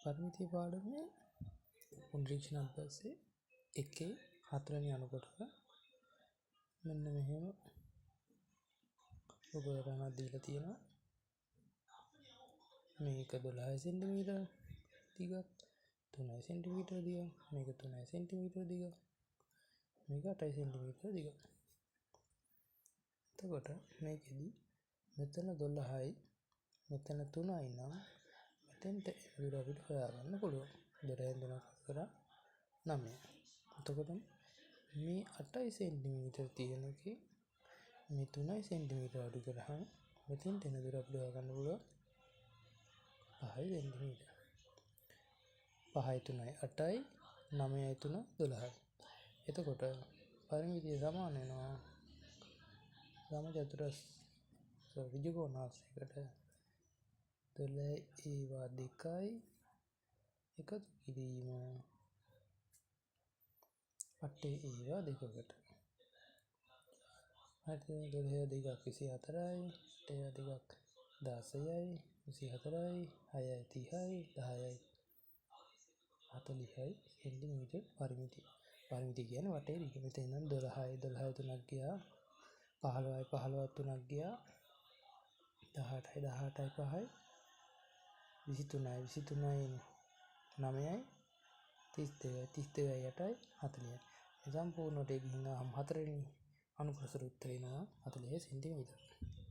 පරිමිතිය පාඩමේ පුනරීක්ෂණ අභ්‍යාසයේ 1.4 වෙනි අනුකොටක මෙන්න මෙහෙම උපකරණයක් දීලා තියෙනවා. මේක 12 සෙන්ටිමීටර දිගක්, 3 සෙන්ටිමීටර දිගක්, මේක 3 සෙන්ටිමීටර දිගක්, මේක 8 සෙන්ටිමීටර දිගක්. එතකොට මේකෙදි මෙතන 12යි මෙතන 3යි නම් මෙතෙන්ට දුර අපිට හොයාගන්න පුළුවන්. 12න් 3ක් කරා 9. එතකොට මේ 8 සෙන්ටිමීටර තියෙන එකේ මේ 3 සෙන්ටිමීටර අඩු කරාම මෙතෙන්ට එන දුර අපිට හොයාගන්න පුළුවන් 5 සෙන්ටිමීටර. 5යි 3යි 8යි 9යි 3 12යි. එතකොට පරිමිතිය සමාන වෙනවා සමචතුරස් ඍජුකෝණාංශයකට 12 ඒවා 2යි එකතු කිරීම 8 ඒවා 2කට. හරිද? 12 2ක් 24යි, 8 2ක් 16යි, 24යි, 6යි 30යි, 10යි 40යි සෙන්ටිමීටර පරිමිතිය. පරිමිතිය කියන්නේ වටේ දිග. මෙතන නම් 12යි 12යි 3ක් ගියා, 15යි 15ක් 3ක් ගියා, 18යි 18යි 5යි, 23යි 23යි 9යි, 32යි 32යි 8යි 40යි. මේ සම්පූර්ණ වට ගිහින් ආවම 4 වෙනි අනුප්‍රසර උත්තරේ එනවා 40 සෙන්ටිමීටර.